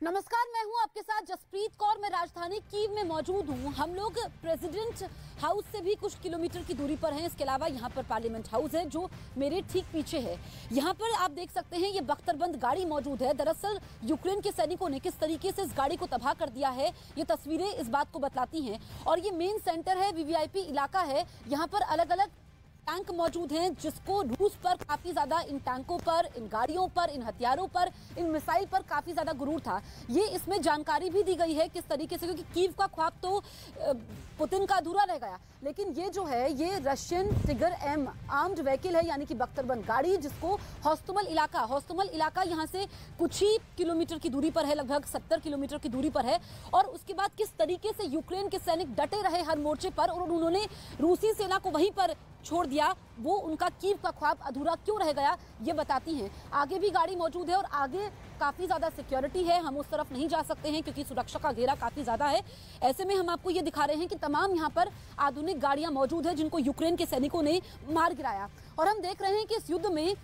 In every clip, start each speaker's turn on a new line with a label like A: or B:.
A: नमस्कार, मैं हूं आपके साथ जसप्रीत कौर। मैं राजधानी कीव में मौजूद हूं। हम लोग प्रेसिडेंट हाउस से भी कुछ किलोमीटर की दूरी पर हैं। इसके अलावा यहां पर पार्लियामेंट हाउस है जो मेरे ठीक पीछे है। यहां पर आप देख सकते हैं ये बख्तरबंद गाड़ी मौजूद है। दरअसल यूक्रेन के सैनिकों ने किस तरीके से इस गाड़ी को तबाह कर दिया है, ये तस्वीरें इस बात को बतलाती हैं। और ये मेन सेंटर है, वीवीआईपी इलाका है। यहाँ पर अलग अलग टैंक मौजूद हैं जिसको रूस पर काफी ज्यादा, इन टैंकों पर, इन गाड़ियों पर, इन हथियारों पर, इन मिसाइल पर काफी ज्यादा गुरूर था। ये इसमें जानकारी भी दी गई है किस तरीके से, क्योंकि कीव का ख्वाब तो पुतिन का अधूरा रह गया, लेकिन ये जो है ये रशियन टिगर एम आर्म्ड व्हीकल है, यानी कि बख्तरबंद गाड़ी, जिसको हौस्तुमल इलाका यहाँ से कुछ ही किलोमीटर की दूरी पर है, लगभग 70 किलोमीटर की दूरी पर है। और उसके बाद किस तरीके से यूक्रेन के सैनिक डटे रहे हर मोर्चे पर और उन्होंने रूसी सेना को वहीं पर छोड़ दिया, वो उनका कीव का ख्वाब अधूरा क्यों रह गया, ये बताती हैं। आगे भी गाड़ी मौजूद है और आगे काफी ज्यादा सिक्योरिटी है। हम उस तरफ नहीं जा सकते हैं क्योंकि सुरक्षा का घेरा काफी ज्यादा है। ऐसे में हम आपको ये दिखा रहे हैं कि तमाम यहाँ पर आधुनिक गाड़ियां मौजूद है जिनको यूक्रेन के सैनिकों ने मार गिराया। और हम देख रहे हैं कि इस युद्ध में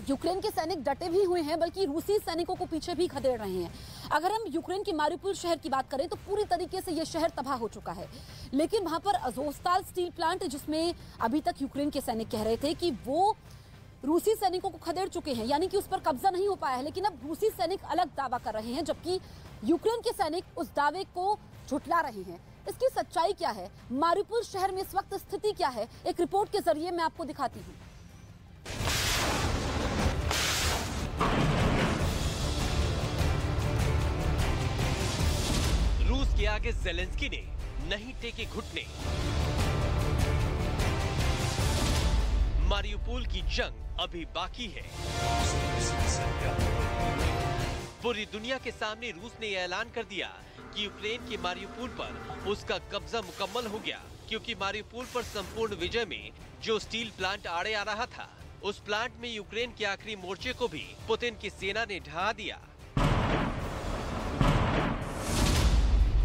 A: यूक्रेन के सैनिक डटे भी हुए हैं, बल्कि रूसी सैनिकों को पीछे भी खदेड़ रहे हैं। अगर हम यूक्रेन के मारिउपोल शहर की बात करें तो पूरी तरीके से यह शहर तबाह हो चुका है, लेकिन वहां पर अज़ोवस्ताल स्टील प्लांट, जिसमें अभी तक यूक्रेन के सैनिक कह रहे थे कि वो रूसी सैनिकों को खदेड़ चुके हैं, यानी कि उस पर कब्जा नहीं हो पाया है, लेकिन अब रूसी सैनिक अलग दावा कर रहे हैं, जबकि यूक्रेन के सैनिक उस दावे को झुठला रहे हैं। इसकी सच्चाई क्या है, मारिउपोल शहर में इस वक्त स्थिति क्या है, एक रिपोर्ट के जरिए मैं आपको दिखाती हूँ।
B: रूस के आगे ज़ेलेंस्की ने नहीं टेके घुटने। मारिउपोल की जंग अभी बाकी है। पूरी दुनिया के सामने रूस ने ऐलान कर दिया कि यूक्रेन के मारिउपोल पर उसका कब्जा मुकम्मल हो गया, क्योंकि मारिउपोल पर संपूर्ण विजय में जो स्टील प्लांट आड़े आ रहा था, उस प्लांट में यूक्रेन के आखिरी मोर्चे को भी पुतिन की सेना ने ढहा दिया।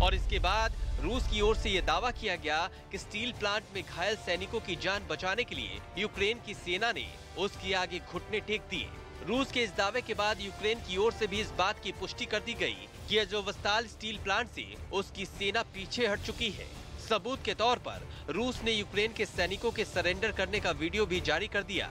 B: और इसके बाद रूस की ओर से यह दावा किया गया कि स्टील प्लांट में घायल सैनिकों की जान बचाने के लिए यूक्रेन की सेना ने उसके आगे घुटने टेक दिए। रूस के इस दावे के बाद यूक्रेन की ओर से भी इस बात की पुष्टि कर दी गई कि अज़ोवस्ताल स्टील प्लांट से उसकी सेना पीछे हट चुकी है। सबूत के तौर पर रूस ने यूक्रेन के सैनिकों के सरेंडर करने का वीडियो भी जारी कर दिया।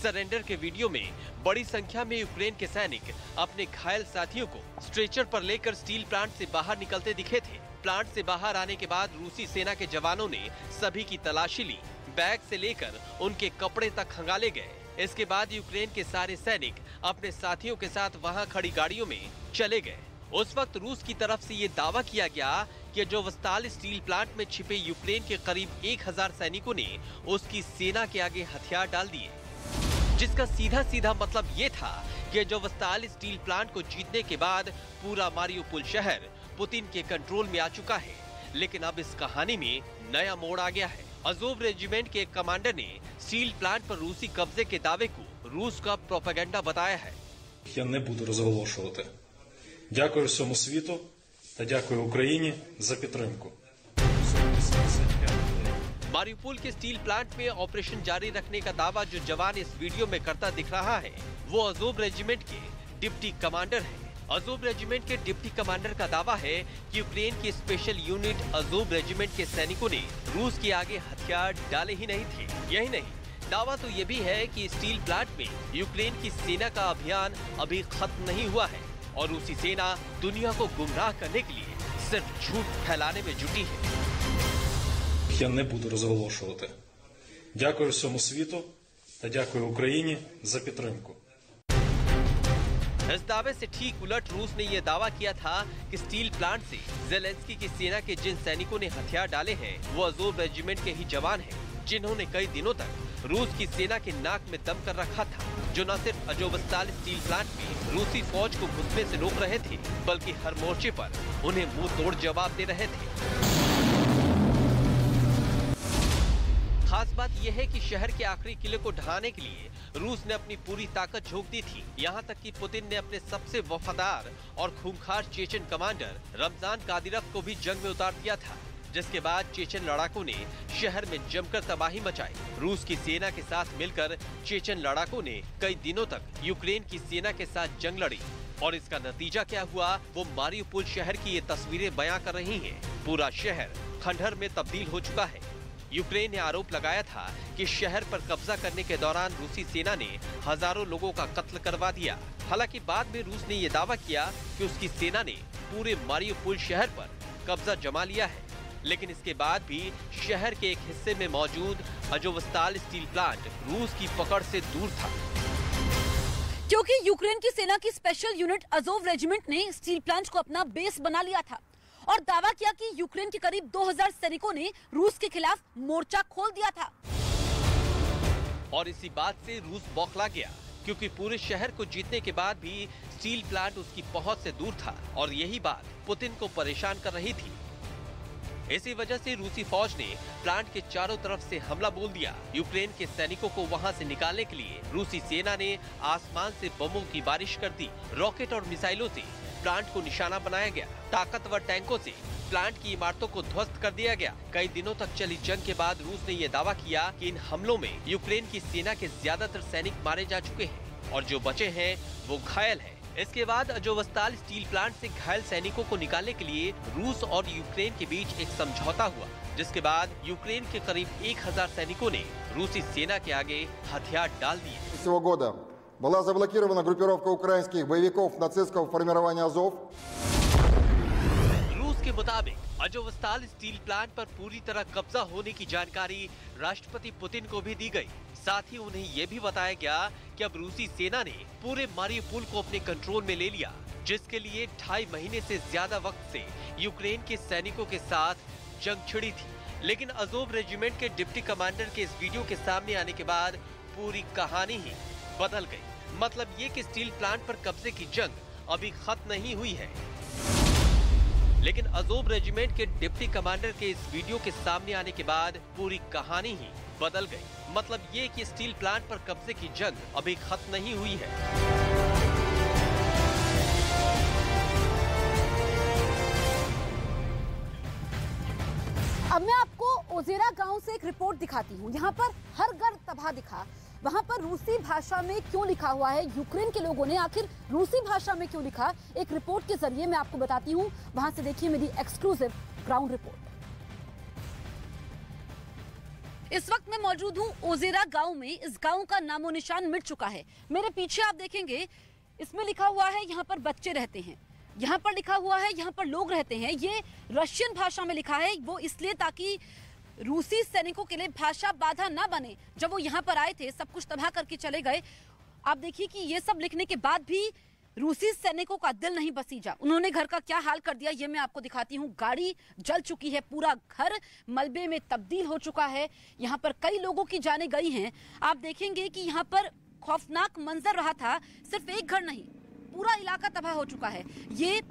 B: सरेंडर के वीडियो में बड़ी संख्या में यूक्रेन के सैनिक अपने घायल साथियों को स्ट्रेचर पर लेकर स्टील प्लांट से बाहर निकलते दिखे थे। प्लांट से बाहर आने के बाद रूसी सेना के जवानों ने सभी की तलाशी ली, बैग से लेकर उनके कपड़े तक खंगाले गए। इसके बाद यूक्रेन के सारे सैनिक अपने साथियों के साथ वहां खड़ी गाड़ियों में चले गए। उस वक्त रूस की तरफ से ये दावा किया गया कि अज़ोवस्ताल स्टील प्लांट में छिपे यूक्रेन के करीब 1000 सैनिकों ने उसकी सेना के आगे हथियार डाल दिए, जिसका सीधा सीधा मतलब ये था कि अज़ोवस्ताल स्टील प्लांट को जीतने के बाद पूरा मारिउपोल शहर पुतिन के कंट्रोल में आ चुका है। लेकिन अब इस कहानी में नया मोड़ आ गया है। अज़ोव रेजिमेंट के एक कमांडर ने स्टील प्लांट पर रूसी कब्जे के दावे को रूस का प्रोपेगेंडा बताया है।
C: Я не буду розголошувати. Дякую всьому світу та дякую Україні за підтримку.
B: मारिउपोल के स्टील प्लांट में ऑपरेशन जारी रखने का दावा जो जवान इस वीडियो में करता दिख रहा है, वो अज़ोव रेजिमेंट के डिप्टी कमांडर है। अज़ोव रेजिमेंट के डिप्टी कमांडर का दावा है कि यूक्रेन की स्पेशल यूनिट अज़ोव रेजिमेंट के सैनिकों ने रूस के आगे हथियार डाले ही नहीं थे। यही नहीं, दावा तो ये भी है कि स्टील प्लांट में यूक्रेन की सेना का अभियान अभी खत्म नहीं हुआ है और रूसी सेना दुनिया को गुमराह करने के लिए सिर्फ झूठ फैलाने में जुटी है।
C: Я не буду розголошувати. Дякую всьому світу та дякую Україні за підтримку.
B: इस दावे से ठीक उलट रूस ने यह दावा किया था कि स्टील प्लांट से ज़ेलेंस्की की सेना के जिन सैनिकों ने हथियार डाले हैं वो अज़ोव रेजिमेंट के ही जवान हैं, जिन्होंने कई दिनों तक रूस की सेना के नाक में दम कर रखा था, जो न सिर्फ अज़ोवस्ताल स्टील प्लांट में रूसी फौज को घुसने से रोक रहे थे, बल्कि हर मोर्चे पर उन्हें मुंह तोड़ जवाब दे रहे थे। खास बात यह है कि शहर के आखिरी किले को ढहाने के लिए रूस ने अपनी पूरी ताकत झोंक दी थी। यहाँ तक कि पुतिन ने अपने सबसे वफादार और खूंखार चेचन कमांडर रमजान कादिरोव को भी जंग में उतार दिया था, जिसके बाद चेचन लड़ाकों ने शहर में जमकर तबाही मचाई। रूस की सेना के साथ मिलकर चेचन लड़ाकों ने कई दिनों तक यूक्रेन की सेना के साथ जंग लड़ी। और इसका नतीजा क्या हुआ, वो मारिउपोल शहर की ये तस्वीरें बयां कर रही हैं। पूरा शहर खंडहर में तब्दील हो चुका है। यूक्रेन ने आरोप लगाया था कि शहर पर कब्जा करने के दौरान रूसी सेना ने हजारों लोगों का कत्ल करवा दिया। हालांकि बाद में रूस ने ये दावा किया कि उसकी सेना ने पूरे मारिउपोल शहर पर कब्जा जमा लिया है, लेकिन इसके बाद भी शहर के एक हिस्से में मौजूद अजोवस्ताल स्टील प्लांट रूस की पकड़ से दूर था।
A: क्योंकि यूक्रेन की सेना की स्पेशल यूनिट अजोव रेजिमेंट ने स्टील प्लांट को अपना बेस बना लिया था और दावा किया कि यूक्रेन के करीब 2000 सैनिकों ने रूस के खिलाफ मोर्चा खोल दिया था।
B: और इसी बात से रूस बौखला गया, क्योंकि पूरे शहर को जीतने के बाद भी स्टील प्लांट उसकी पहुंच से दूर था और यही बात पुतिन को परेशान कर रही थी। इसी वजह से रूसी फौज ने प्लांट के चारों तरफ से हमला बोल दिया। यूक्रेन के सैनिकों को वहां से निकालने के लिए रूसी सेना ने आसमान से बमों की बारिश कर दी। रॉकेट और मिसाइलों से प्लांट को निशाना बनाया गया। ताकतवर टैंकों से प्लांट की इमारतों को ध्वस्त कर दिया गया। कई दिनों तक चली जंग के बाद रूस ने यह दावा किया कि इन हमलों में यूक्रेन की सेना के ज्यादातर सैनिक मारे जा चुके हैं और जो बचे हैं वो घायल हैं। इसके बाद अजोवस्ताल स्टील प्लांट से घायल सैनिकों को निकालने के लिए रूस और यूक्रेन के बीच एक समझौता हुआ, जिसके बाद यूक्रेन के करीब 1000 सैनिकों ने रूसी सेना के आगे हथियार डाल दिए।
D: Этого года была заблокирована группировка украинских боевиков нацистского формирования Азов.
B: रूस के मुताबिक अजोवस्ताल स्टील प्लांट पर पूरी तरह कब्जा होने की जानकारी राष्ट्रपति पुतिन को भी दी गई। साथ ही उन्हें यह भी बताया गया कि अब रूसी सेना ने पूरे मारिउपोल को अपने कंट्रोल में ले लिया, जिसके लिए 2.5 महीने से ज्यादा वक्त से यूक्रेन के सैनिकों के साथ जंग छिड़ी थी। लेकिन अजोव रेजिमेंट के डिप्टी कमांडर के इस वीडियो के सामने आने के बाद पूरी कहानी ही बदल गई। मतलब ये कि स्टील प्लांट पर कब्जे की जंग अभी खत्म नहीं हुई है, लेकिन अजोव रेजिमेंट के डिप्टी कमांडर के इस वीडियो के सामने आने के बाद पूरी कहानी ही बदल गई। मतलब ये कि स्टील प्लांट पर कब्जे की जंग अभी खत्म नहीं हुई है।
A: अब मैं आपको ओजेरा गांव से एक रिपोर्ट दिखाती हूँ। यहाँ पर हर घर तबाह दिखा। वहाँ पर रूसी भाषा में क्यों लिखा हुआ है, यूक्रेन के लोगों ने आखिर रूसी भाषा में क्यों लिखा, एक रिपोर्ट के जरिए मैं आपको बताती हूँ। वहां से देखिए मेरी एक्सक्लूसिव ग्राउंड रिपोर्ट। इस वक्त मैं मौजूद हूँ ओजेरा गांव में। इस गांव का नामो निशान मिट चुका है। मेरे पीछे आप देखेंगे इसमें लिखा हुआ है यहाँ पर बच्चे रहते हैं, यहाँ पर लिखा हुआ है यहाँ पर लोग रहते हैं। ये रशियन भाषा में लिखा है, वो इसलिए ताकि रूसी सैनिकों के लिए भाषा बाधा ना बने। जब वो यहाँ पर आए थे सब कुछ तबाह करके चले गए। आप देखिए कि ये सब लिखने के बाद भी रूसी सैनिकों का दिल नहीं बसीजा। उन्होंने घर का क्या हाल कर दिया ये मैं आपको दिखाती हूँ। गाड़ी जल चुकी है, पूरा घर मलबे में तब्दील हो चुका है। यहाँ पर कई लोगों की जानें गई हैं। आप देखेंगे कि यहाँ पर खौफनाक मंजर रहा था। सिर्फ एक घर नहीं, पूरा इलाका तबाह हो चुका है। ये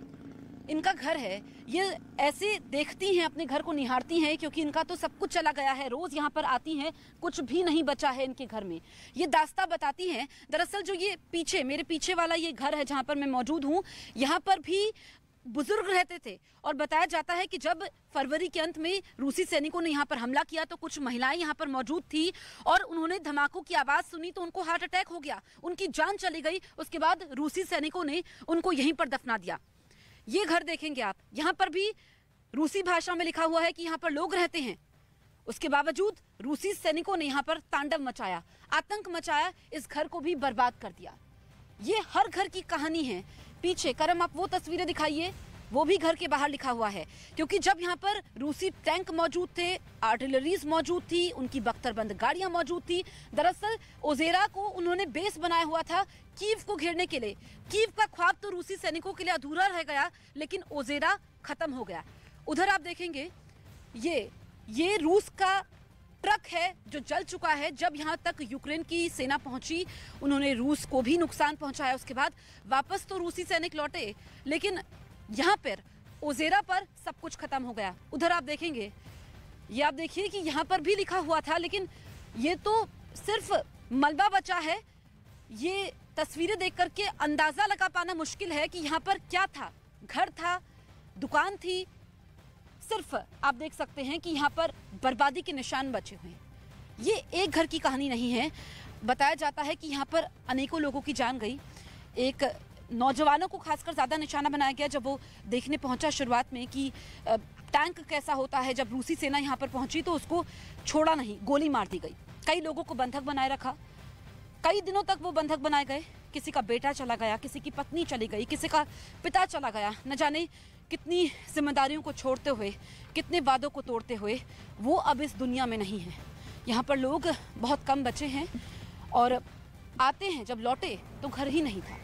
A: इनका घर है। ये ऐसे देखती हैं, अपने घर को निहारती हैं, क्योंकि इनका तो सब कुछ चला गया है। रोज यहाँ पर आती हैं, कुछ भी नहीं बचा है इनके घर में। ये दास्ता बताती हैं। दरअसल जो ये पीछे मेरे पीछे वाला ये घर है जहाँ पर मैं मौजूद हूँ, यहाँ पर भी बुजुर्ग रहते थे और बताया जाता है कि जब फरवरी के अंत में रूसी सैनिकों ने यहाँ पर हमला किया तो कुछ महिलाएं यहाँ पर मौजूद थी और उन्होंने धमाकों की आवाज सुनी तो उनको हार्ट अटैक हो गया, उनकी जान चली गई। उसके बाद रूसी सैनिकों ने उनको यहीं पर दफना दिया। ये घर देखेंगे आप, यहाँ पर भी रूसी भाषा में लिखा हुआ है कि यहाँ पर लोग रहते हैं। उसके बावजूद रूसी सैनिकों ने यहाँ पर तांडव मचाया, आतंक मचाया, इस घर को भी बर्बाद कर दिया। ये हर घर की कहानी है। पीछे करम आप वो तस्वीरें दिखाइए, वो भी घर के बाहर लिखा हुआ है। क्योंकि जब यहाँ पर रूसी टैंक मौजूद थे, आर्टिलरीज मौजूद थी, उनकी बख्तरबंद गाड़ियां मौजूद थी। दरअसल ओजेरा को उन्होंने बेस बनाया हुआ था कीव को घेरने के लिए। कीव का ख्वाब तो रूसी सैनिकों के लिए अधूरा रह गया, लेकिन ओजेरा खत्म हो गया। उधर आप देखेंगे ये रूस का ट्रक है जो जल चुका है। जब यहाँ तक यूक्रेन की सेना पहुंची उन्होंने रूस को भी नुकसान पहुंचाया। उसके बाद वापस तो रूसी सैनिक लौटे, लेकिन यहाँ पर ओजेरा पर सब कुछ खत्म हो गया। उधर आप देखेंगे, ये आप देखिए कि यहाँ पर भी लिखा हुआ था, लेकिन ये तो सिर्फ मलबा बचा है। ये तस्वीरें देख करके अंदाजा लगा पाना मुश्किल है कि यहाँ पर क्या था। घर था, दुकान थी, सिर्फ आप देख सकते हैं कि यहाँ पर बर्बादी के निशान बचे हुए हैं। ये एक घर की कहानी नहीं है। बताया जाता है कि यहाँ पर अनेकों लोगों की जान गई। एक नौजवानों को खासकर ज़्यादा निशाना बनाया गया जब वो देखने पहुंचा शुरुआत में कि टैंक कैसा होता है। जब रूसी सेना यहाँ पर पहुंची तो उसको छोड़ा नहीं, गोली मार दी गई। कई लोगों को बंधक बनाए रखा, कई दिनों तक वो बंधक बनाए गए। किसी का बेटा चला गया, किसी की पत्नी चली गई, किसी का पिता चला गया। न जाने कितनी जिम्मेदारियों को छोड़ते हुए, कितने वादों को तोड़ते हुए वो अब इस दुनिया में नहीं है। यहाँ पर लोग बहुत कम बचे हैं और आते हैं, जब लौटे तो घर ही नहीं था।